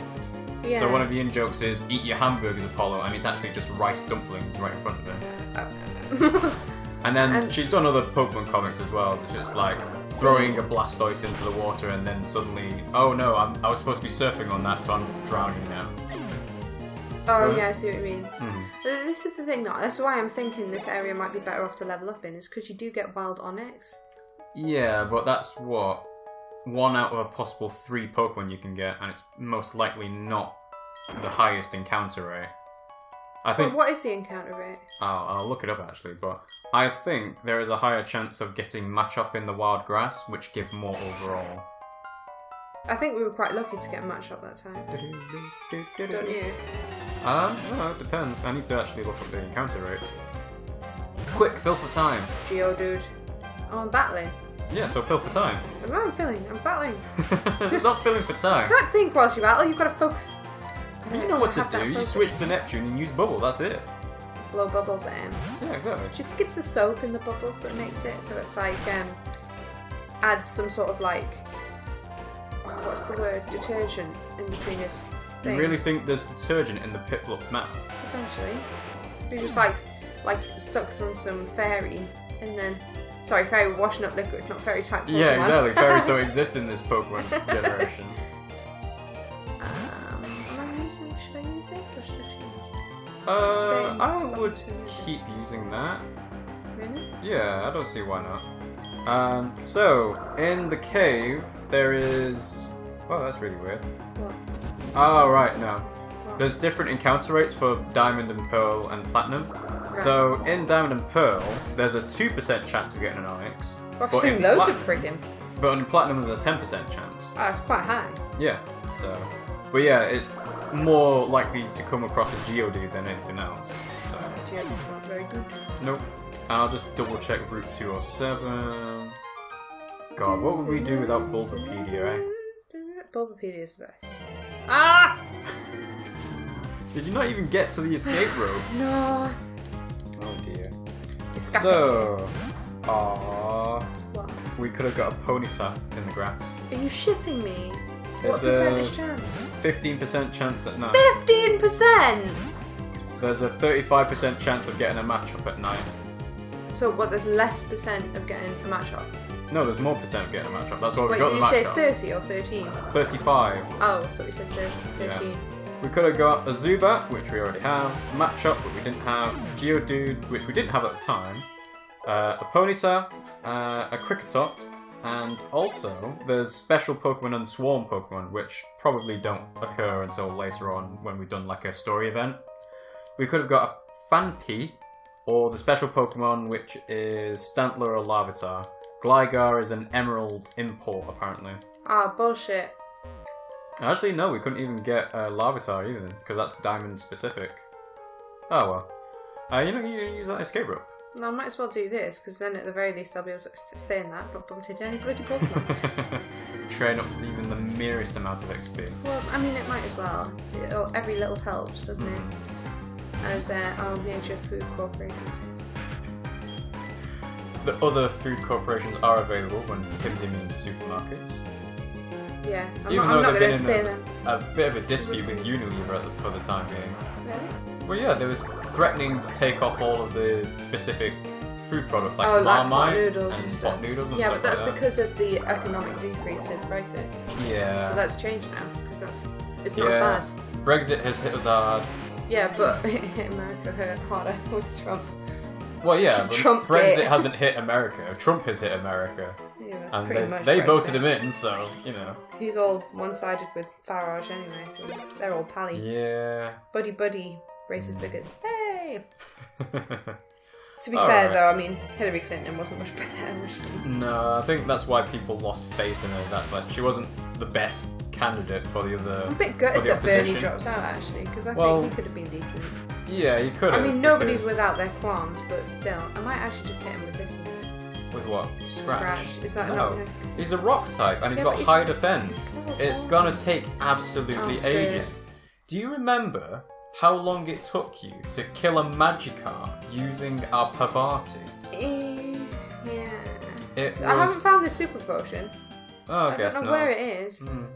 Speaker 2: Yeah.
Speaker 1: So one of the in-jokes is, eat your hamburgers, Apollo, and it's actually just rice dumplings right in front of her. And then she's done other Pokemon comics as well, just throwing a Blastoise into the water and then suddenly, oh no, I was supposed to be surfing on that, so I'm drowning now.
Speaker 2: Oh
Speaker 1: Right?
Speaker 2: yeah, I see what you mean. This is the thing though, that's why I'm thinking this area might be better off to level up in, is because you do get wild Onyx.
Speaker 1: Yeah, but that's what? 1 out of a possible 3 Pokemon you can get, and it's most likely not the highest encounter rate. I think.
Speaker 2: But what is the encounter rate?
Speaker 1: I'll look it up actually, but I think there is a higher chance of getting Machop in the wild grass, which give more overall.
Speaker 2: I think we were quite lucky to get a match up that time. Don't you?
Speaker 1: No, it depends. I need to actually look up the encounter rates. Quick, fill for time.
Speaker 2: Geodude. Oh, I'm battling.
Speaker 1: Yeah, so fill for time.
Speaker 2: I'm filling. I'm battling.
Speaker 1: It's not filling for time.
Speaker 2: You can't think whilst you battle. You've got to focus.
Speaker 1: You know what to do. You switch to Neptune and use bubble. That's it.
Speaker 2: Blow bubbles at him.
Speaker 1: Yeah, exactly.
Speaker 2: Do you think it's the soap in the bubbles that makes it so it's like adds some sort of like what's the word, detergent in between his things?
Speaker 1: You really think there's detergent in the Piplup's mouth?
Speaker 2: Potentially. He just like sucks on some fairy and then fairy washing up liquid, not fairy type Pokemon.
Speaker 1: Yeah, exactly. Fairies don't exist in this Pokemon generation.
Speaker 2: Should I use this or should I change?
Speaker 1: I would keep using that.
Speaker 2: Really?
Speaker 1: Yeah, I don't see why not. So, in the cave, there is... Oh, that's really weird.
Speaker 2: What?
Speaker 1: Oh, right, no.
Speaker 2: What?
Speaker 1: There's different encounter rates for Diamond and Pearl and Platinum.
Speaker 2: Right.
Speaker 1: So, in Diamond and Pearl, there's a 2% chance of getting an Onyx.
Speaker 2: I've seen loads of friggin'.
Speaker 1: But in Platinum, there's a 10% chance.
Speaker 2: Oh, it's quite high.
Speaker 1: Yeah, so... But yeah, it's more likely to come across a Geodude than anything else. So.
Speaker 2: Geodude's not very good.
Speaker 1: Nope. I'll just double check Route 207. God, what would we do without Bulbapedia, eh?
Speaker 2: Bulbapedia is the best. Ah!
Speaker 1: Did you not even get to the escape rope?
Speaker 2: No.
Speaker 1: Oh dear.
Speaker 2: Escape.
Speaker 1: So,
Speaker 2: What?
Speaker 1: we could have got a Ponyta in the grass.
Speaker 2: Are you shitting me?
Speaker 1: There's
Speaker 2: what percentage chance?
Speaker 1: 15% chance at night.
Speaker 2: 15%!
Speaker 1: There's a 35% chance of getting a matchup at night.
Speaker 2: So what, there's less percent of getting a matchup?
Speaker 1: No, there's more percent of getting a matchup. That's why we
Speaker 2: Wait,
Speaker 1: got the matchup.
Speaker 2: did you say 30 or 13?
Speaker 1: 35.
Speaker 2: Oh, I thought you said 13.
Speaker 1: Yeah. We could have got a Zubat, which we already have, Matchup, which we didn't have, Geodude, which we didn't have at the time, a Ponyta, a Kricketot, and also there's special Pokemon and Swarm Pokemon, which probably don't occur until later on when we've done like a story event. We could have got a Phanpy, or the special Pokemon, which is Stantler or Larvitar. Gligar is an Emerald import, apparently.
Speaker 2: Ah, bullshit.
Speaker 1: Actually, no, we couldn't even get Larvitar either, because that's Diamond specific. Oh well. You know, you use that escape rope.
Speaker 2: No, I might as well do this, because then at the very least I'll be able to say in that, not bumped into any bloody Pokemon.
Speaker 1: Train up even the merest amount of XP.
Speaker 2: Well, I mean, it might as well. Every little helps, doesn't it? As our major food corporation says.
Speaker 1: The other food corporations are available when Pimmsy means supermarkets.
Speaker 2: Yeah,
Speaker 1: I'm
Speaker 2: not
Speaker 1: they've
Speaker 2: going
Speaker 1: been
Speaker 2: to say
Speaker 1: in
Speaker 2: them.
Speaker 1: a bit of a dispute with Unilever for the time being.
Speaker 2: Really?
Speaker 1: Well, yeah, they was threatening to take off all of the specific food products like
Speaker 2: like pot
Speaker 1: Marmite
Speaker 2: noodles and stuff.
Speaker 1: pot noodles and
Speaker 2: yeah,
Speaker 1: stuff
Speaker 2: but that's
Speaker 1: like that.
Speaker 2: because of the economic decrease since Brexit.
Speaker 1: Yeah.
Speaker 2: But that's changed now, because it's not
Speaker 1: Yeah.
Speaker 2: as bad.
Speaker 1: Brexit has hit us hard.
Speaker 2: Yeah, but it hit America hurt harder with Trump.
Speaker 1: Well, yeah, but
Speaker 2: Trump
Speaker 1: Brexit
Speaker 2: hit.
Speaker 1: hasn't hit America. Trump has hit America.
Speaker 2: Yeah, that's
Speaker 1: And
Speaker 2: pretty much
Speaker 1: they
Speaker 2: Brexit.
Speaker 1: voted him in, so, you know.
Speaker 2: He's all one-sided with Farage anyway, so they're all pally.
Speaker 1: Yeah.
Speaker 2: Buddy, racist biggers. Hey! To be
Speaker 1: All
Speaker 2: fair,
Speaker 1: right.
Speaker 2: though, I mean, Hillary Clinton wasn't much better, was she?
Speaker 1: No, I think that's why people lost faith in her. That like, she wasn't the best candidate for the other.
Speaker 2: I'm a bit
Speaker 1: for
Speaker 2: gutted
Speaker 1: the
Speaker 2: that Bernie
Speaker 1: opposition.
Speaker 2: drops out, actually, because I
Speaker 1: Well,
Speaker 2: think he could have been decent.
Speaker 1: Yeah, you could have.
Speaker 2: I mean, nobody's
Speaker 1: because-
Speaker 2: without their qualms, but still, I might actually just hit him with this one.
Speaker 1: With what? Scratch.
Speaker 2: Is that
Speaker 1: No.
Speaker 2: not gonna...
Speaker 1: He's a rock type, and he's
Speaker 2: Yeah,
Speaker 1: got
Speaker 2: but
Speaker 1: high defense.
Speaker 2: it's
Speaker 1: It's gonna take absolutely
Speaker 2: Oh, screw it.
Speaker 1: ages. Do you remember how long it took you to kill a Magikarp using our Pavati?
Speaker 2: Yeah.
Speaker 1: It was...
Speaker 2: I haven't found the super potion.
Speaker 1: Oh,
Speaker 2: I
Speaker 1: guess
Speaker 2: don't know
Speaker 1: not.
Speaker 2: where it is.
Speaker 1: Mm.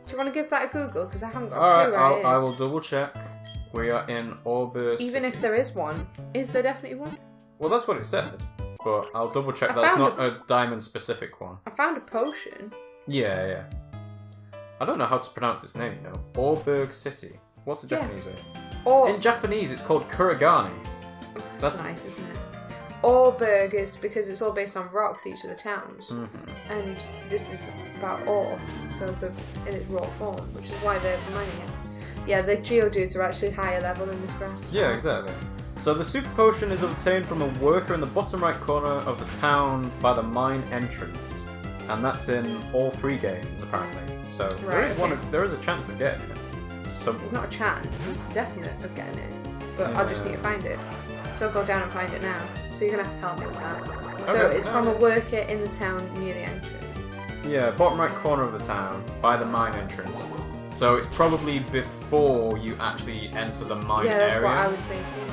Speaker 2: Do you want to give that a Google? Because I haven't got a
Speaker 1: Alright,
Speaker 2: clue where it is.
Speaker 1: I will double check. We are in Orbis.
Speaker 2: Even if there is one. Is there definitely one?
Speaker 1: Well, that's what it said. But I'll double check
Speaker 2: I
Speaker 1: that's
Speaker 2: found
Speaker 1: not a diamond specific one.
Speaker 2: I found a potion.
Speaker 1: Yeah. I don't know how to pronounce its name, you know. Orberg City. What's the
Speaker 2: Yeah.
Speaker 1: Japanese name?
Speaker 2: Or...
Speaker 1: In Japanese, it's called Kurigani.
Speaker 2: That's nice, isn't it? Orberg is because it's all based on rocks, each of the towns.
Speaker 1: Mm-hmm.
Speaker 2: And this is about ore, so in its raw form, which is why they're mining it. Yeah, the Geodudes are actually higher level than this grass as
Speaker 1: Yeah,
Speaker 2: well.
Speaker 1: exactly. So the super potion is obtained from a worker in the bottom right corner of the town by the mine entrance. And that's in all 3 games, apparently. So
Speaker 2: Right,
Speaker 1: there is a chance of getting it.
Speaker 2: There's not a chance. There's a definite of getting it, but I'll just need to find it. So I'll go down and find it now. So you're gonna have to help me with that. So it's from a worker in the town near the entrance.
Speaker 1: Yeah, bottom right corner of the town, by the mine entrance. So it's probably before you actually enter the mine area.
Speaker 2: Yeah, that's what I was thinking.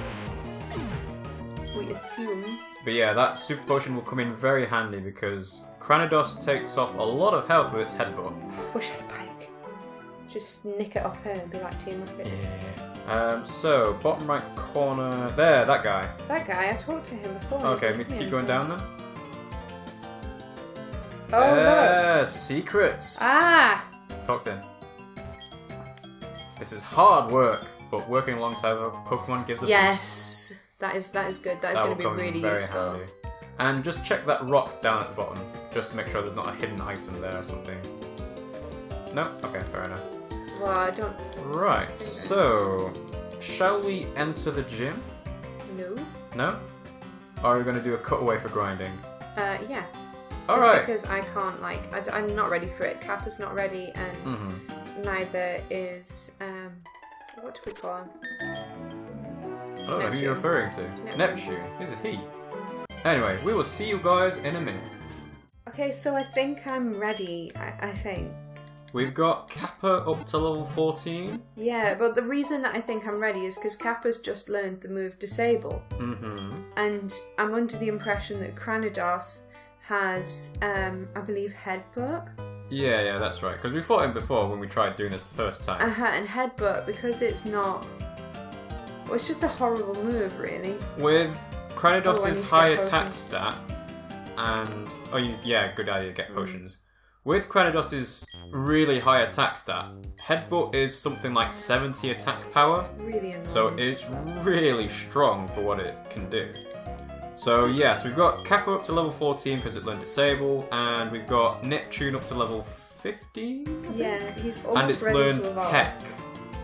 Speaker 2: We assume.
Speaker 1: But yeah, that super potion will come in very handy because Cranidos takes off a lot of health with its headbutt.
Speaker 2: Wish I had a bike. Just nick it off her and be like Team Rocket.
Speaker 1: Yeah. So, bottom right corner... There, that guy.
Speaker 2: That guy, I talked to him before.
Speaker 1: Okay, we keep going down then.
Speaker 2: Oh, look.
Speaker 1: Secrets.
Speaker 2: Ah!
Speaker 1: Talk to him. This is hard work, but working alongside a Pokemon gives a
Speaker 2: Yes! That is good. That is going to be really useful.
Speaker 1: Handy. And just check that rock down at the bottom, just to make sure there's not a hidden item there or something. No? Okay, fair enough.
Speaker 2: Well, I don't...
Speaker 1: Right, so... Shall we enter the gym?
Speaker 2: No.
Speaker 1: No? Or are we going to do a cutaway for grinding?
Speaker 2: Yeah.
Speaker 1: Alright.
Speaker 2: Because I can't, like... I'm not ready for it. Kappa's not ready, and neither is... what do we call him?
Speaker 1: I don't know who you're referring to. Neptune. Is it he? Anyway, we will see you guys in a minute.
Speaker 2: Okay, so I think I'm ready. I think.
Speaker 1: We've got Kappa up to level 14.
Speaker 2: Yeah, but the reason that I think I'm ready is because Kappa's just learned the move Disable. And I'm under the impression that Cranidos has, I believe, Headbutt.
Speaker 1: Yeah, that's right. Because we fought him before when we tried doing this the first time.
Speaker 2: And Headbutt, because it's not... Well, it's just a horrible move, really.
Speaker 1: With Cranidos' high attack stat, and... Oh, yeah, good idea, get potions. With Cranidos' really high attack stat, Headbutt is something like 70 attack power.
Speaker 2: It's really annoying.
Speaker 1: So it's really strong for what it can do. So yeah, so we've got Kappa up to level 14 because it learned Disable, and we've got Neptune up to level 15?
Speaker 2: Yeah, he's almost
Speaker 1: and it's
Speaker 2: ready
Speaker 1: learned
Speaker 2: to evolve.
Speaker 1: Peck.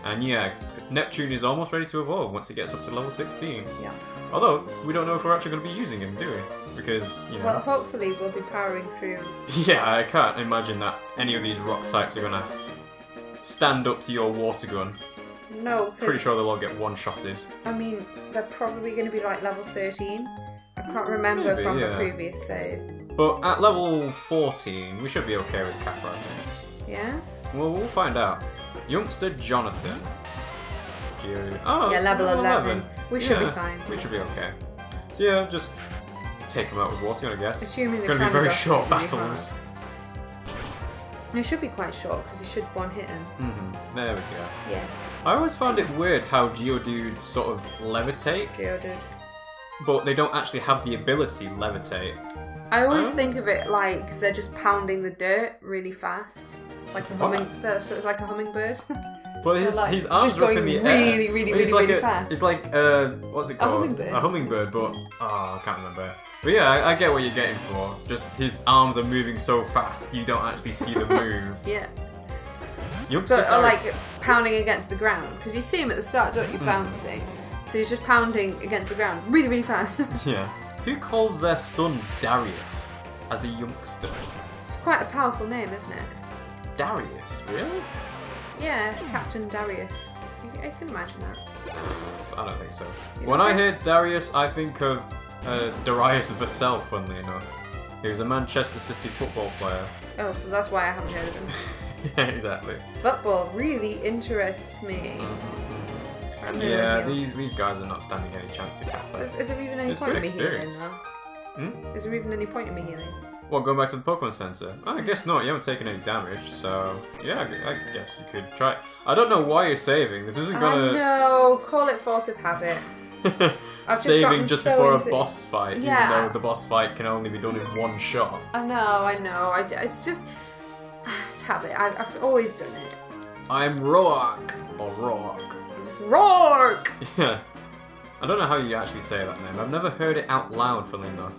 Speaker 1: And yeah, Neptune is almost ready to evolve once it gets up to level 16.
Speaker 2: Yeah.
Speaker 1: Although, we don't know if we're actually going to be using him, do we? Because, you know...
Speaker 2: Well, hopefully we'll be powering through.
Speaker 1: Yeah, I can't imagine that any of these rock types are going to stand up to your water gun.
Speaker 2: No,
Speaker 1: Pretty sure they'll all get one-shotted.
Speaker 2: I mean, they're probably going to be like level 13. I can't remember from the previous save.
Speaker 1: But at level 14, we should be okay with Kappa, I think.
Speaker 2: Yeah?
Speaker 1: Well, we'll find out. Youngster Jonathan.
Speaker 2: Yeah, level 11. We should be fine.
Speaker 1: We should be okay. So yeah, just take him out with water gun, I guess.
Speaker 2: Assuming
Speaker 1: it's going to be very short battles.
Speaker 2: It should be quite short because he should one-hit him.
Speaker 1: There we go.
Speaker 2: Yeah.
Speaker 1: I always found it weird how Geodudes sort of levitate.
Speaker 2: Geodude.
Speaker 1: But they don't actually have the ability levitate.
Speaker 2: I always think of it like they're just pounding the dirt really fast. Like a so it's like a hummingbird.
Speaker 1: But his arms are up in the air.
Speaker 2: Really fast.
Speaker 1: It's like, what's it called?
Speaker 2: A
Speaker 1: hummingbird, but, I can't remember. But yeah, I get what you're getting for. Just his arms are moving so fast, you don't actually see them move.
Speaker 2: Yeah.
Speaker 1: But
Speaker 2: like pounding against the ground. Because you see him at the start, don't you, bouncing. So he's just pounding against the ground really, really fast.
Speaker 1: Yeah. Who calls their son Darius as a youngster?
Speaker 2: It's quite a powerful name, isn't it?
Speaker 1: Darius? Really?
Speaker 2: Yeah, Captain Darius. I can imagine that.
Speaker 1: I don't think so. When I hear Darius, I think of Darius Vassell, funnily enough. He was a Manchester City football player.
Speaker 2: Oh, well, that's why I haven't heard of him.
Speaker 1: Yeah, exactly.
Speaker 2: Football really interests me.
Speaker 1: Yeah, these guys are not standing any chance to Kappa.
Speaker 2: Is there even any point in me healing, though? Is there even any point in me healing?
Speaker 1: What, going back to the Pokemon Center? I guess not, you haven't taken any damage, so... Yeah, I guess you could try... I don't know why you're saving, this isn't gonna...
Speaker 2: No, call it force of habit.
Speaker 1: Saving just before a boss fight, even though the boss fight can only be done in one shot.
Speaker 2: I know. It's just... It's habit. I've always done it.
Speaker 1: I'm Roark. Or Roark.
Speaker 2: Roark!
Speaker 1: Yeah. I don't know how you actually say that name. I've never heard it out loud, funnily enough.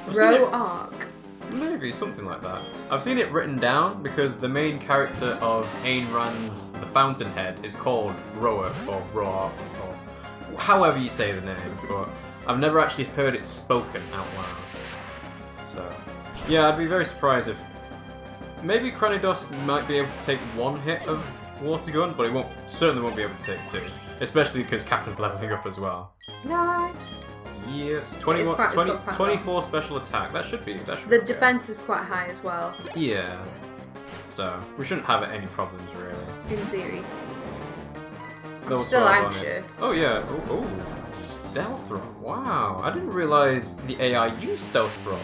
Speaker 2: Roark.
Speaker 1: Maybe, something like that. I've seen it written down because the main character of Ayn Rand's The Fountainhead is called Roark, or Roark, or however you say the name, but I've never actually heard it spoken out loud. So, yeah, I'd be very surprised if maybe Cranidos might be able to take one hit of Water Gun, but it certainly won't be able to take two. Especially because Kappa's leveling up as well.
Speaker 2: Nice.
Speaker 1: Yes, 24 special attack. That should be.
Speaker 2: The defense is quite high as well.
Speaker 1: Yeah. So we shouldn't have any problems really.
Speaker 2: In theory.
Speaker 1: I'm
Speaker 2: still anxious.
Speaker 1: Oh yeah. Oh, Stealth Rock. Wow, I didn't realize the AI used Stealth Rock.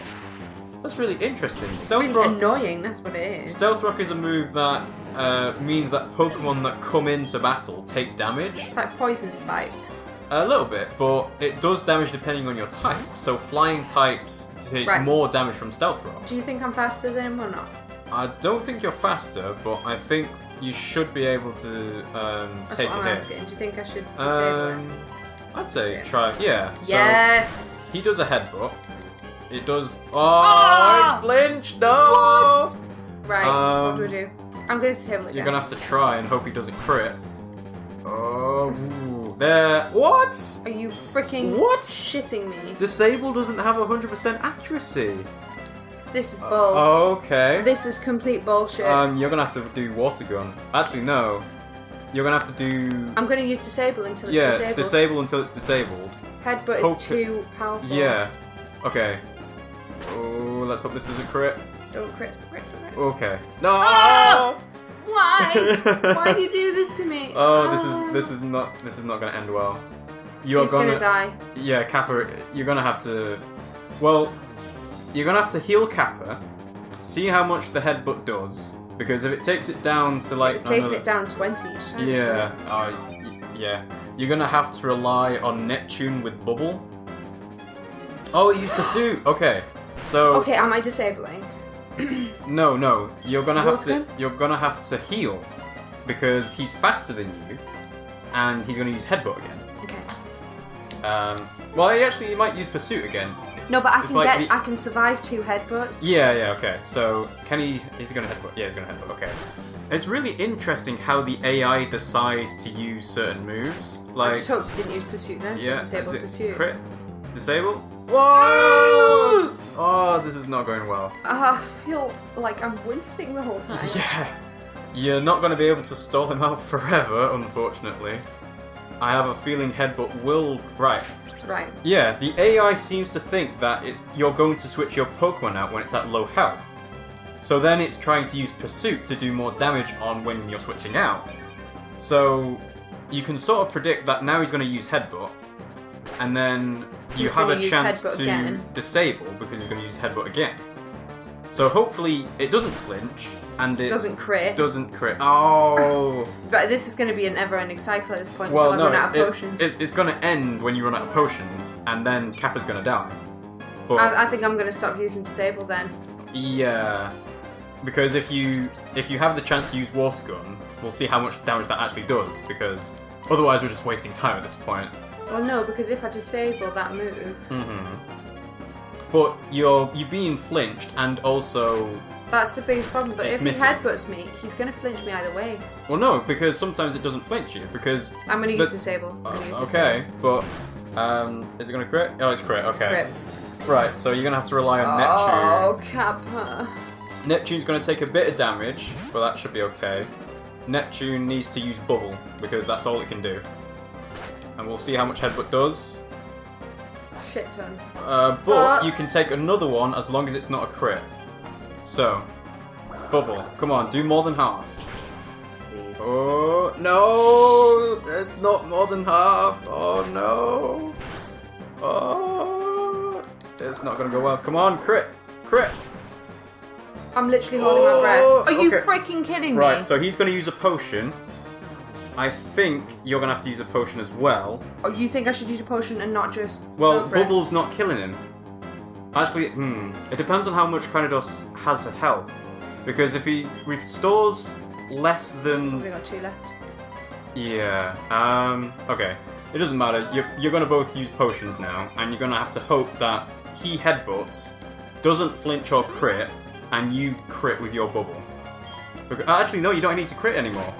Speaker 1: That's really interesting. Stealth Rock.
Speaker 2: Annoying. That's what it is.
Speaker 1: Stealth Rock is a move that means that Pokemon that come into battle take damage.
Speaker 2: It's like poison spikes.
Speaker 1: A little bit, but it does damage depending on your type. So flying types take more damage from Stealth Rock.
Speaker 2: Do you think I'm faster than him or not?
Speaker 1: I don't think you're faster, but I think you should be able to take a hit.
Speaker 2: Asking. Do you think I should disable it?
Speaker 1: I'd say try. Yeah.
Speaker 2: Yes.
Speaker 1: So he does a headbutt. It does. Oh, it flinched. No.
Speaker 2: What? Right. What do we do? I'm going to disable it again.
Speaker 1: You're gonna have to try and hope he doesn't crit. Oh. Ooh, there. What?
Speaker 2: Are you freaking shitting me?
Speaker 1: Disable doesn't have 100% accuracy.
Speaker 2: This is bull.
Speaker 1: Okay.
Speaker 2: This is complete bullshit.
Speaker 1: You're gonna have to do Water Gun. Actually, no. You're gonna have to do.
Speaker 2: I'm gonna use Disable until it's disabled.
Speaker 1: Yeah, disable until it's disabled.
Speaker 2: Headbutt is too powerful.
Speaker 1: Yeah. Okay. Oh, let's hope this doesn't crit.
Speaker 2: Don't crit.
Speaker 1: Okay. No.
Speaker 2: Ah! Why? Why do you do this to me?
Speaker 1: This is not gonna end well. He's
Speaker 2: gonna die.
Speaker 1: Yeah, Kappa. You're gonna have to. Well, you're gonna have to heal Kappa. See how much the headbutt does, because if it takes it down to like
Speaker 2: it's taking it down 20 each time.
Speaker 1: Yeah. Yeah. You're gonna have to rely on Neptune with Bubble. Oh, he used Pursuit. Okay. So.
Speaker 2: Okay, am I disabling?
Speaker 1: No. You're gonna have to heal, because he's faster than you, and he's gonna use Headbutt again.
Speaker 2: Okay.
Speaker 1: Well, he might use Pursuit again.
Speaker 2: No, but I can survive 2 headbutts.
Speaker 1: Yeah, okay. So, can he... Is he going to headbutt? Yeah, he's going to headbutt, okay. It's really interesting how the AI decides to use certain moves. Like,
Speaker 2: I just hoped he didn't use Pursuit then, so disable Pursuit.
Speaker 1: Crit? Disable? Whoa! Oh, this is not going well.
Speaker 2: I feel like I'm wincing the whole time.
Speaker 1: Yeah. You're not going to be able to stall him out forever, unfortunately. I have a feeling Headbutt will... Right. Yeah, the AI seems to think that you're going to switch your Pokemon out when it's at low health. So then it's trying to use Pursuit to do more damage on when you're switching out. So you can sort of predict that now he's going to use Headbutt, and then you have a chance to disable because he's going to use Headbutt again. So hopefully it doesn't flinch, and it
Speaker 2: doesn't crit.
Speaker 1: Oh!
Speaker 2: But this is going to be an ever-ending cycle at this point until I run out of potions.
Speaker 1: It's going to end when you run out of potions, and then Kappa's going to die. But
Speaker 2: I think I'm going to stop using Disable then.
Speaker 1: Yeah, because if you have the chance to use Water Gun, we'll see how much damage that actually does, because otherwise we're just wasting time at this point.
Speaker 2: Well, no, because if I disable that move...
Speaker 1: But you're being flinched, and also...
Speaker 2: That's the biggest problem, but if he headbutts me, he's going to flinch me either way.
Speaker 1: Well, no, because sometimes it doesn't flinch you, because...
Speaker 2: I'm going to use Disable.
Speaker 1: Okay, but... is it going to crit? Oh, it's crit, okay.
Speaker 2: It's crit.
Speaker 1: Right, so you're going to have to rely on Neptune.
Speaker 2: Oh, Kappa.
Speaker 1: Neptune's going to take a bit of damage, but that should be okay. Neptune needs to use Bubble, because that's all it can do. And we'll see how much Headbutt does.
Speaker 2: Shit ton.
Speaker 1: But you can take another one as long as it's not a crit. So, Bubble, come on, do more than half.
Speaker 2: Please.
Speaker 1: Oh, no! It's not more than half. Oh, no. Oh, it's not going to go well. Come on, crit. Crit.
Speaker 2: I'm literally holding my breath. Are you freaking kidding me?
Speaker 1: Right, so he's going to use a potion. I think you're going to have to use a potion as well.
Speaker 2: Oh, you think I should use a potion and not just...
Speaker 1: Well, Bubble's not killing him. Actually, it depends on how much Cranidos has of health. Because if he restores less than...
Speaker 2: We've got 2 left.
Speaker 1: Yeah, okay. It doesn't matter. You're going to both use potions now, and you're going to have to hope that he headbutts, doesn't flinch or crit, and you crit with your Bubble. Actually, no, you don't need to crit anymore.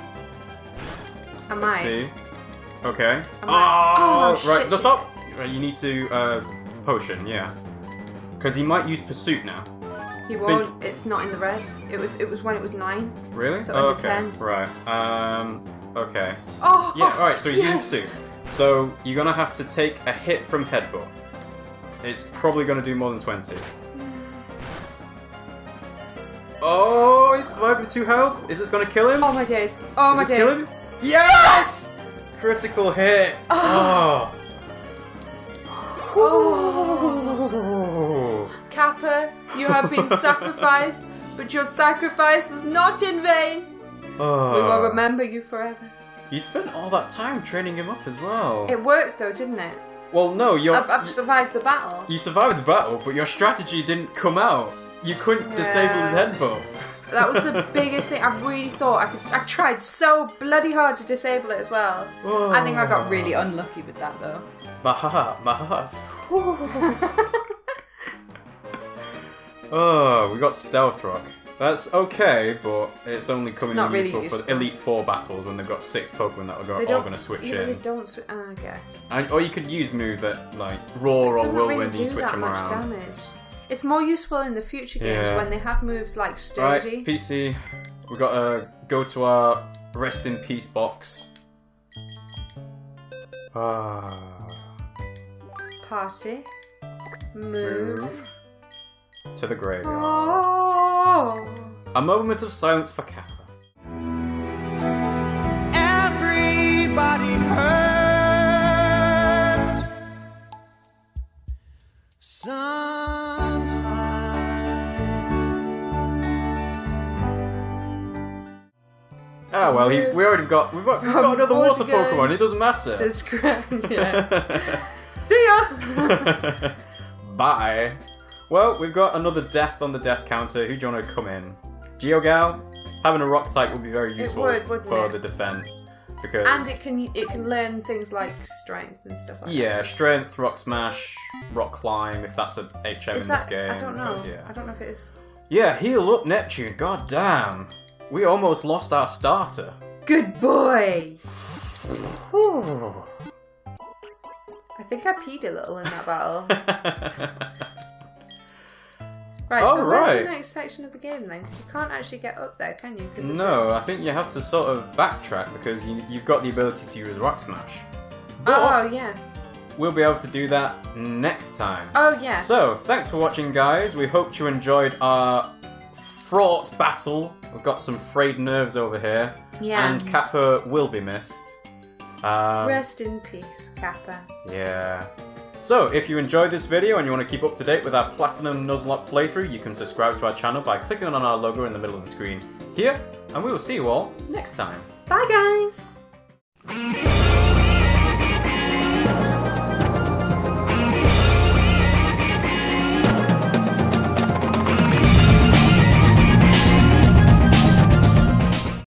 Speaker 2: I might.
Speaker 1: Let's see. Okay.
Speaker 2: Oh,
Speaker 1: right,
Speaker 2: shit,
Speaker 1: no, stop! Right, you need to, potion, yeah. Because he might use Pursuit now.
Speaker 2: He won't. It's not in the red. It was when it was 9.
Speaker 1: Really?
Speaker 2: So
Speaker 1: oh,
Speaker 2: under
Speaker 1: okay.
Speaker 2: 10.
Speaker 1: Right. Okay.
Speaker 2: Oh.
Speaker 1: Yeah. All right. So he's in
Speaker 2: yes.
Speaker 1: pursuit. So you're gonna have to take a hit from Headbutt. It's probably gonna do more than 20. Oh, he survived with 2 health. Is this gonna kill him?
Speaker 2: Oh my days. Oh my
Speaker 1: Is
Speaker 2: days.
Speaker 1: this kill him? Yes! Critical hit.
Speaker 2: Oh.
Speaker 1: Oh.
Speaker 2: Kappa, you have been sacrificed, but your sacrifice was not in vain.
Speaker 1: Oh.
Speaker 2: We will remember you forever.
Speaker 1: You spent all that time training him up as well.
Speaker 2: It worked though, didn't it?
Speaker 1: Well, no,
Speaker 2: I've survived the battle.
Speaker 1: You survived the battle, but your strategy didn't come out. You couldn't disable his headbutt.
Speaker 2: That was the biggest thing. I really thought I could. I tried so bloody hard to disable it as well.
Speaker 1: Oh.
Speaker 2: I think I got really unlucky with that though.
Speaker 1: My heart. Oh, we got Stealth Rock. That's okay, but it's only coming in
Speaker 2: really
Speaker 1: useful
Speaker 2: useful
Speaker 1: for Elite Four battles when they've got 6 Pokemon that are all going to switch
Speaker 2: They
Speaker 1: in.
Speaker 2: don't switch. I guess.
Speaker 1: Or you could use move that like Roar or Whirlwind and you switch them around.
Speaker 2: Damage. It's more useful in the future games when they have moves like Sturdy.
Speaker 1: Right, PC, we've got to go to our Rest in Peace box.
Speaker 2: Party. Move.
Speaker 1: To the graveyard.
Speaker 2: Oh.
Speaker 1: A moment of silence for Kappa.
Speaker 3: Everybody hurts sometimes.
Speaker 1: Ah, well, we've got another water Pokemon. It doesn't matter.
Speaker 2: Yeah. See ya.
Speaker 1: Bye. Well, we've got another death on the death counter. Who do you want to come in? Geogal? Having a rock type would be very useful for the defense. Because
Speaker 2: and it can learn things like strength and stuff like that.
Speaker 1: Yeah, strength, rock smash, rock climb, if that's a HM in this game.
Speaker 2: I don't know.
Speaker 1: Yeah.
Speaker 2: I don't know if it is.
Speaker 1: Yeah, heal up Neptune. God damn. We almost lost our starter.
Speaker 2: Good boy. I think I peed a little in that battle. Right, so where's the next section of the game then? Because you can't actually get up there, can you?
Speaker 1: No, I think you have to sort of backtrack because you've got the ability to use Rock Smash.
Speaker 2: Oh, yeah.
Speaker 1: We'll be able to do that next time.
Speaker 2: Oh, yeah.
Speaker 1: So, thanks for watching, guys. We hope you enjoyed our fraught battle. We've got some frayed nerves over here.
Speaker 2: Yeah.
Speaker 1: And Kappa will be missed.
Speaker 2: Rest in peace, Kappa.
Speaker 1: Yeah. So, if you enjoyed this video and you want to keep up to date with our Platinum Nuzlocke playthrough, you can subscribe to our channel by clicking on our logo in the middle of the screen here, and we will see you all next time.
Speaker 2: Bye, guys!